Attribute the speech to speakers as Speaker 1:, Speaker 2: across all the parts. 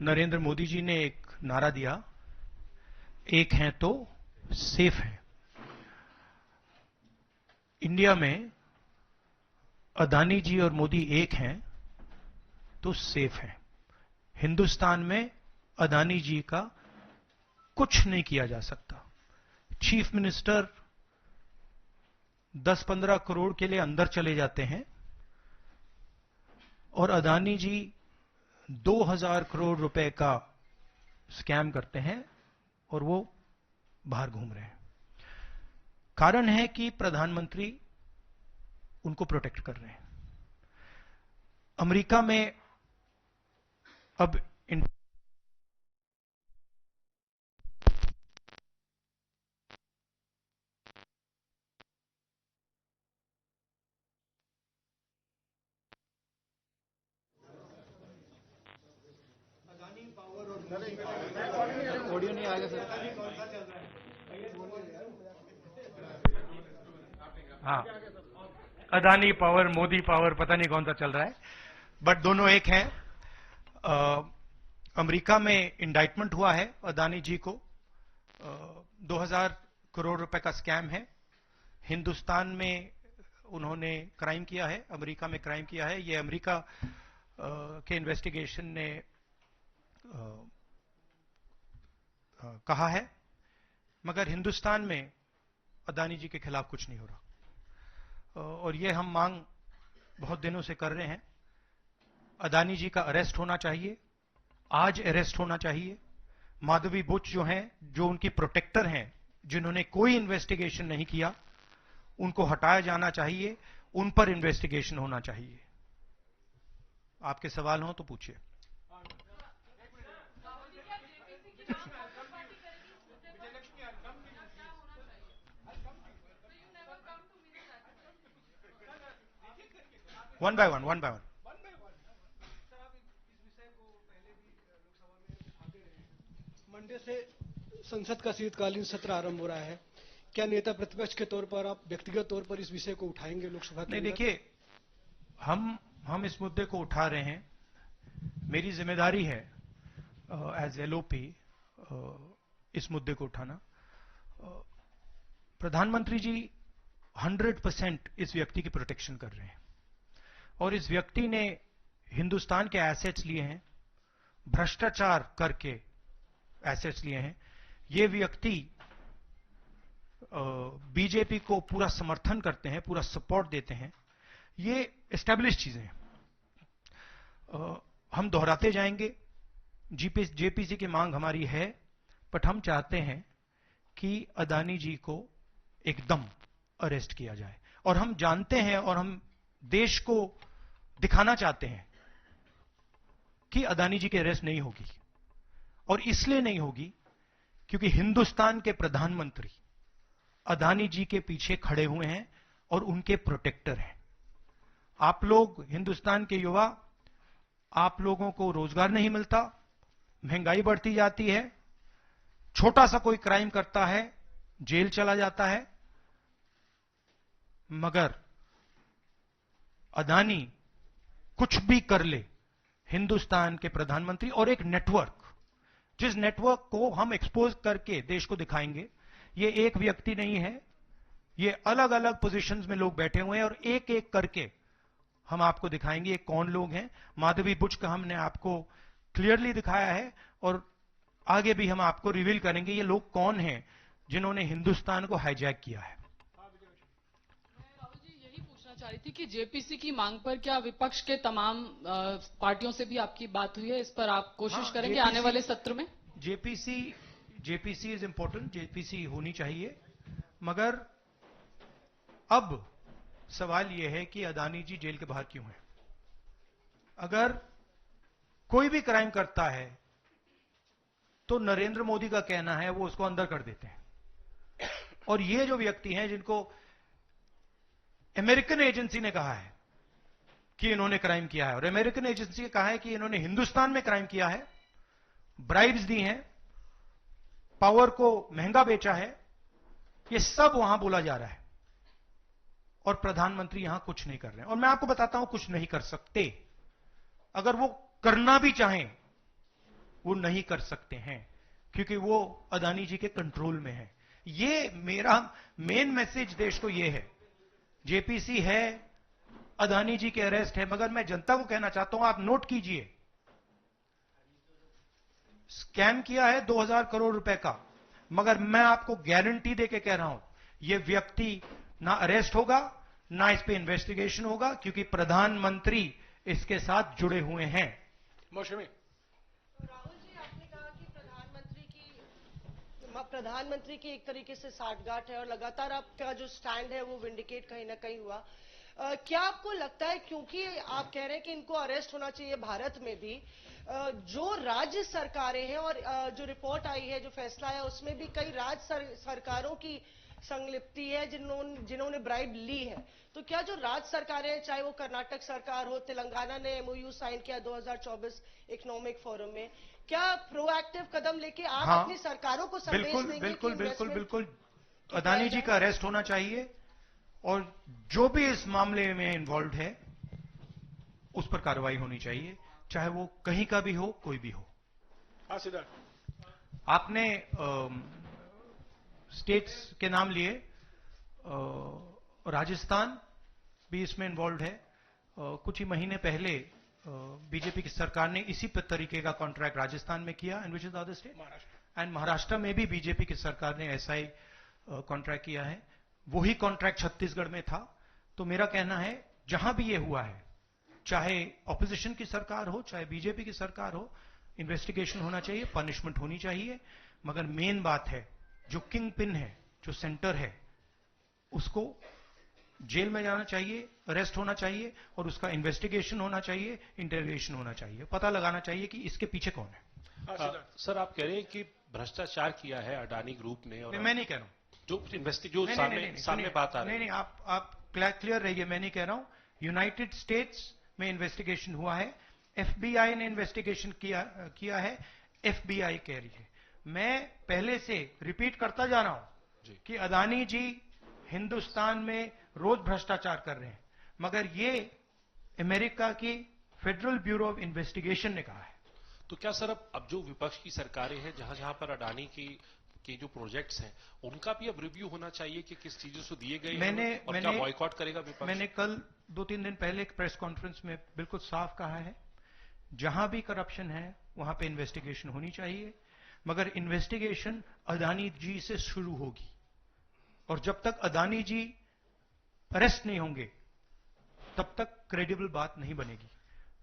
Speaker 1: नरेंद्र मोदी जी ने एक नारा दिया, एक हैं तो सेफ है। इंडिया में अदानी जी और मोदी एक हैं तो सेफ है। हिंदुस्तान में अदानी जी का कुछ नहीं किया जा सकता। चीफ मिनिस्टर 10-15 करोड़ के लिए अंदर चले जाते हैं और अदानी जी 2000 करोड़ रुपए का स्कैम करते हैं और वो बाहर घूम रहे हैं। कारण है कि प्रधानमंत्री उनको प्रोटेक्ट कर रहे हैं। अमेरिका में अब
Speaker 2: ऑडियो नहीं आ रहा सर।
Speaker 1: हाँ, अदानी पावर, मोदी पावर, पता नहीं कौन सा चल रहा है, बट दोनों एक हैं। अमेरिका में इंडाइटमेंट हुआ है अदानी जी को। 2000 करोड़ रुपए का स्कैम है। हिंदुस्तान में उन्होंने क्राइम किया है, अमेरिका में क्राइम किया है। ये अमेरिका के इन्वेस्टिगेशन ने कहा है, मगर हिंदुस्तान में अदानी जी के खिलाफ कुछ नहीं हो रहा। और ये हम मांग बहुत दिनों से कर रहे हैं। अदानी जी का अरेस्ट होना चाहिए, आज अरेस्ट होना चाहिए। माधवी बुच जो हैं, जो उनकी प्रोटेक्टर हैं, जिन्होंने कोई इन्वेस्टिगेशन नहीं किया, उनको हटाया जाना चाहिए, उन पर इन्वेस्टिगेशन होना चाहिए। आपके सवाल हो तो पूछिए। One by one.
Speaker 3: मंडे से संसद का शीतकालीन सत्र आरंभ हो रहा है। क्या नेता प्रतिपक्ष के तौर पर आप व्यक्तिगत तौर पर इस विषय को उठाएंगे लोकसभा के
Speaker 1: नहीं,
Speaker 3: अंदर?
Speaker 1: देखिए, हम इस मुद्दे को उठा रहे हैं। मेरी जिम्मेदारी है एज एलओपी इस मुद्दे को उठाना। प्रधानमंत्री जी 100% इस व्यक्ति की प्रोटेक्शन कर रहे हैं और इस व्यक्ति ने हिंदुस्तान के एसेट्स लिए हैं, भ्रष्टाचार करके एसेट्स लिए हैं। ये व्यक्ति बीजेपी को पूरा समर्थन करते हैं, पूरा सपोर्ट देते हैं। ये एस्टैब्लिश चीजें हैं। हम दोहराते जाएंगे। जेपीसी की मांग हमारी है, बट हम चाहते हैं कि अदानी जी को एकदम अरेस्ट किया जाए। और हम जानते हैं और हम देश को दिखाना चाहते हैं कि अदानी जी की अरेस्ट नहीं होगी। और इसलिए नहीं होगी क्योंकि हिंदुस्तान के प्रधानमंत्री अदानी जी के पीछे खड़े हुए हैं और उनके प्रोटेक्टर हैं। आप लोग, हिंदुस्तान के युवा, आप लोगों को रोजगार नहीं मिलता, महंगाई बढ़ती जाती है, छोटा सा कोई क्राइम करता है, जेल चला जाता है, मगर अदानी कुछ भी कर ले, हिंदुस्तान के प्रधानमंत्री और एक नेटवर्क, जिस नेटवर्क को हम एक्सपोज करके देश को दिखाएंगे। ये एक व्यक्ति नहीं है, ये अलग अलग पोजीशंस में लोग बैठे हुए हैं और एक एक करके हम आपको दिखाएंगे ये कौन लोग हैं। माधवी बुच का हमने आपको क्लियरली दिखाया है और आगे भी हम आपको रिवील करेंगे ये लोग कौन हैं जिन्होंने हिंदुस्तान को हाईजैक किया है।
Speaker 4: राहुल जी, यही पूछना चाह रही थी कि जेपीसी की मांग पर क्या विपक्ष के तमाम पार्टियों से भी आपकी बात हुई है? इस पर आप कोशिश करेंगे आने वाले सत्र में?
Speaker 1: जेपीसी इज इंपॉर्टेंट, जेपीसी होनी चाहिए, मगर अब सवाल यह है कि अदानी जी जेल के बाहर क्यों हैं? अगर कोई भी क्राइम करता है तो नरेंद्र मोदी का कहना है वो उसको अंदर कर देते हैं। और ये जो व्यक्ति हैं जिनको अमेरिकन एजेंसी ने कहा है कि इन्होंने क्राइम किया है, और अमेरिकन एजेंसी ने कहा है कि इन्होंने हिंदुस्तान में क्राइम किया है, ब्राइब्स दी हैं, पावर को महंगा बेचा है, ये सब वहां बोला जा रहा है और प्रधानमंत्री यहां कुछ नहीं कर रहे हैं। और मैं आपको बताता हूं कुछ नहीं कर सकते। अगर वो करना भी चाहें वो नहीं कर सकते हैं, क्योंकि वो अदानी जी के कंट्रोल में है। ये मेरा मेन मैसेज देश को ये है, जेपीसी है, अदानी जी के अरेस्ट है, मगर मैं जनता को कहना चाहता हूं, आप नोट कीजिए, स्कैम किया है 2000 करोड़ रुपए का, मगर मैं आपको गारंटी देके कह रहा हूं, यह व्यक्ति ना अरेस्ट होगा, ना इस पे इन्वेस्टिगेशन होगा, क्योंकि प्रधानमंत्री इसके साथ जुड़े हुए हैं।
Speaker 3: मौसमी
Speaker 5: राहुल जी, आपने कहा कि प्रधानमंत्री की एक तरीके से साठगांठ है और लगातार आपका जो स्टैंड है वो विंडिकेट कहीं ना कहीं हुआ। क्या आपको लगता है, क्योंकि आप कह रहे हैं कि इनको अरेस्ट होना चाहिए भारत में भी, जो राज्य सरकारें हैं और जो रिपोर्ट आई है, जो फैसला है, उसमें भी कई राज्य सरकारों की संलिप्ति है जिन्होंने ब्राइब ली है, तो क्या जो राज्य सरकारें, चाहे वो कर्नाटक सरकार हो, तेलंगाना ने एमओयू साइन किया 2024 इकोनॉमिक फोरम में, क्या प्रोएक्टिव कदम लेके आप अपनी सरकारों को संदेश देंगे?
Speaker 1: बिल्कुल बिल्कुल बिल्कुल अदानी जी का अरेस्ट होना चाहिए, और जो भी इस मामले में इन्वॉल्व है उस पर कार्रवाई होनी चाहिए, चाहे वो कहीं का भी हो, कोई भी हो।
Speaker 3: हाँ सिद्धार्थ,
Speaker 1: आपने स्टेट्स के नाम लिए, राजस्थान भी इसमें इन्वॉल्व है। कुछ ही महीने पहले बीजेपी की सरकार ने इसी तरीके का कॉन्ट्रैक्ट राजस्थान में किया, and which is the other state, and Maharashtra में भी बीजेपी की सरकार ने ऐसा ही कॉन्ट्रैक्ट किया है। वही कॉन्ट्रैक्ट छत्तीसगढ़ में था। तो मेरा कहना है, जहां भी ये हुआ है, चाहे ऑपोजिशन की सरकार हो, चाहे बीजेपी की सरकार हो, इन्वेस्टिगेशन होना चाहिए, पनिशमेंट होनी चाहिए, मगर मेन बात है, जो किंग पिन है, जो सेंटर है, उसको जेल में जाना चाहिए, अरेस्ट होना चाहिए, और उसका इन्वेस्टिगेशन होना चाहिए, इंटरोगेशन होना चाहिए, पता लगाना चाहिए कि इसके पीछे कौन है।
Speaker 6: सर, आप कह रहे हैं कि भ्रष्टाचार किया है अडानी ग्रुप ने, और
Speaker 1: मैं नहीं कह रहा हूं,
Speaker 6: जो सामने बात आ रही है।
Speaker 1: नहीं, आप क्लियर रहिए, मैं नहीं कह रहा हूं। यूनाइटेड स्टेट्स में इन्वेस्टिगेशन हुआ है, एफबीआई ने इन्वेस्टिगेशन किया है, एफबीआई कह रही है। मैं पहले से रिपीट करता जा रहा हूं कि अदानी जी हिंदुस्तान में रोज भ्रष्टाचार कर रहे हैं, मगर ये अमेरिका की फेडरल ब्यूरो ऑफ इन्वेस्टिगेशन ने कहा है।
Speaker 6: तो क्या सर, अब जो विपक्ष की सरकारें हैं, जहां जहां पर अडानी की जो प्रोजेक्ट्स हैं, उनका भी अब रिव्यू होना चाहिए कि किस चीजों से दिए गए हैं, और क्या बॉयकॉट करेगा विपक्ष? मैंने
Speaker 1: कल 2-3 दिन पहले एक प्रेस कॉन्फ्रेंस में बिल्कुल साफ कहा है, जहां भी करप्शन है वहां पे इन्वेस्टिगेशन होनी चाहिए, मगर इन्वेस्टिगेशन अदानी जी से शुरू होगी, और जब तक अदानी जी अरेस्ट नहीं होंगे तब तक क्रेडिबल बात नहीं बनेगी।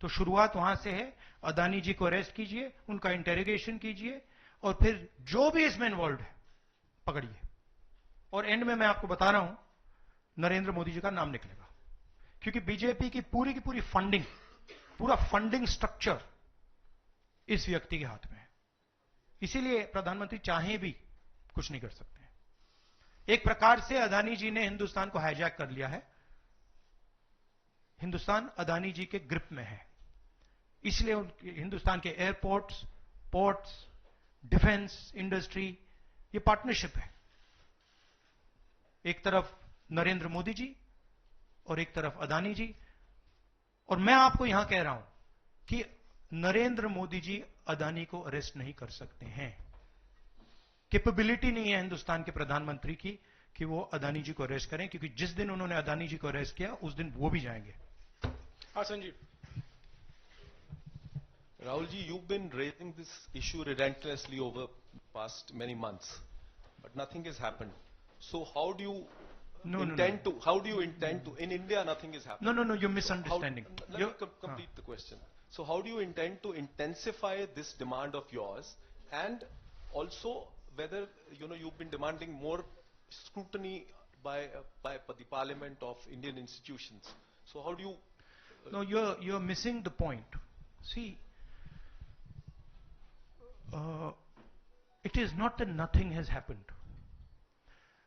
Speaker 1: तो शुरुआत वहां से है, अदानी जी को अरेस्ट कीजिए, उनका इंटेरोगेशन कीजिए, और फिर जो भी इसमें इन्वॉल्व है पकड़िए, और एंड में मैं आपको बता रहा हूं, नरेंद्र मोदी जी का नाम निकलेगा, क्योंकि बीजेपी की पूरी फंडिंग, पूरा फंडिंग स्ट्रक्चर इस व्यक्ति के हाथ में है। इसीलिए प्रधानमंत्री चाहे भी कुछ नहीं कर सकते हैं। एक प्रकार से अदानी जी ने हिंदुस्तान को हाईजैक कर लिया है, हिंदुस्तान अदानी जी के ग्रिप में है, इसलिए हिंदुस्तान के एयरपोर्ट्स, पोर्ट्स, डिफेंस इंडस्ट्री, ये पार्टनरशिप है। एक तरफ नरेंद्र मोदी जी और एक तरफ अदानी जी, और मैं आपको यहां कह रहा हूं कि नरेंद्र मोदी जी अदानी को अरेस्ट नहीं कर सकते हैं। कैपेबिलिटी नहीं है हिंदुस्तान के प्रधानमंत्री की कि वो अदानी जी को अरेस्ट करें, क्योंकि जिस दिन उन्होंने अदानी जी को अरेस्ट किया उस दिन वो भी जाएंगे।
Speaker 3: हाँ Sanjeev.
Speaker 7: Rahul ji, you've been raising this issue relentlessly over past many months, but nothing has happened. So how do you intend to? How do you intend to? In India, nothing is happening.
Speaker 1: No, you're misunderstanding.
Speaker 7: Let me complete the question. So how do you intend to intensify this demand of yours, and also whether you've been demanding more scrutiny by the Parliament of Indian institutions? So how do you?
Speaker 1: No, you're missing the point. See. It is not that nothing has happened.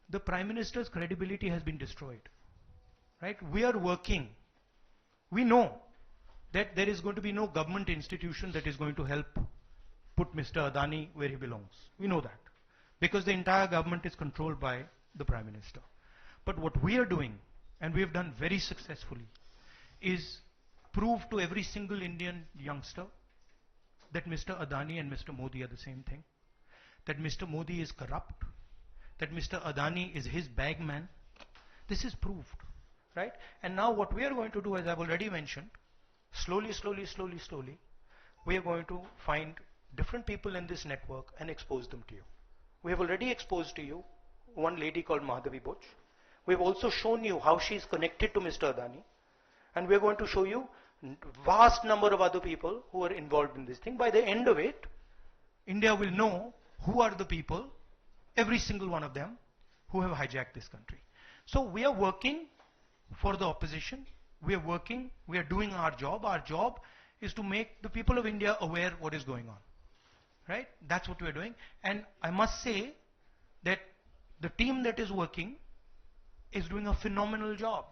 Speaker 1: The Prime Minister's credibility has been destroyed. Right? We are working. We know that there is going to be no government institution that is going to help put Mr. Adani where he belongs. We know that. Because the entire government is controlled by the Prime Minister. But what we are doing, and we have done very successfully, is prove to every single Indian youngster that Mr. Adani and Mr. Modi are the same thing, that Mr. Modi is corrupt, that Mr. Adani is his bagman. This is proved, right? And now what we are going to do, as I've already mentioned, slowly, we are going to find different people in this network and expose them to you. We have already exposed to you one lady called Madhavi Buch. We've also shown you how she is connected to Mr. Adani. And we're going to show you vast number of other people who are involved in this thing. By the end of it, India will know who are the people, every single one of them, who have hijacked this country. So we are working for the opposition. We are doing our job. Our job is to make the people of India aware what is going on. Right? That's what we're doing. And I must say that the team that is working is doing a phenomenal job.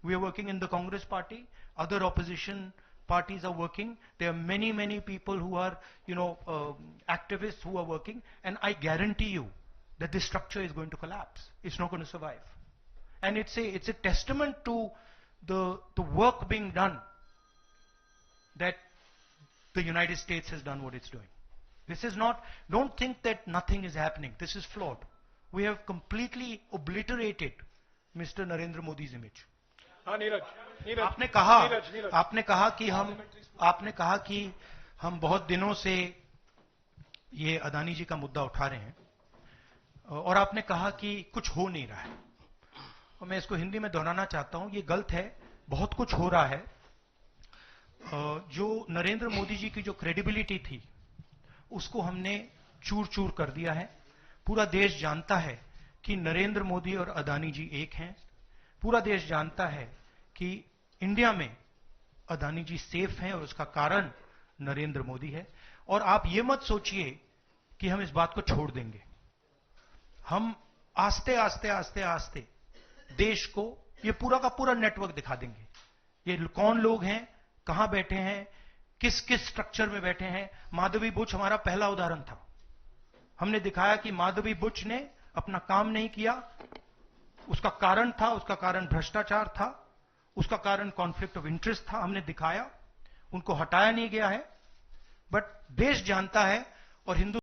Speaker 1: We are working in the Congress party. Other opposition parties are working. There are many, many people who are, activists who are working. And I guarantee you that this structure is going to collapse. It's not going to survive. And it's a testament to the work being done that the United States has done what it's doing. This is not, don't think that nothing is happening. This is flawed. We have completely obliterated Mr. Narendra Modi's image. आपने कहा कि हम बहुत दिनों से ये अदानी जी का मुद्दा उठा रहे हैं और आपने कहा कि कुछ हो नहीं रहा है और मैं इसको हिंदी में दोहराना चाहता हूं, ये गलत है, बहुत कुछ हो रहा है। जो नरेंद्र मोदी जी की जो क्रेडिबिलिटी थी उसको हमने चूर चूर कर दिया है। पूरा देश जानता है कि नरेंद्र मोदी और अदानी जी एक हैं। पूरा देश जानता है कि इंडिया में अदानी जी सेफ हैं और उसका कारण नरेंद्र मोदी है। और आप ये मत सोचिए कि हम इस बात को छोड़ देंगे। हम आस्ते आस्ते देश को ये पूरा का पूरा नेटवर्क दिखा देंगे। ये कौन लोग हैं, कहां बैठे हैं, किस किस स्ट्रक्चर में बैठे हैं। माधवी बुच हमारा पहला उदाहरण था। हमने दिखाया कि माधवी बुच ने अपना काम नहीं किया, उसका कारण भ्रष्टाचार था, उसका कारण कॉन्फ्लिक्ट ऑफ इंटरेस्ट था। हमने दिखाया, उनको हटाया नहीं गया है। बट देश जानता है और हिंदू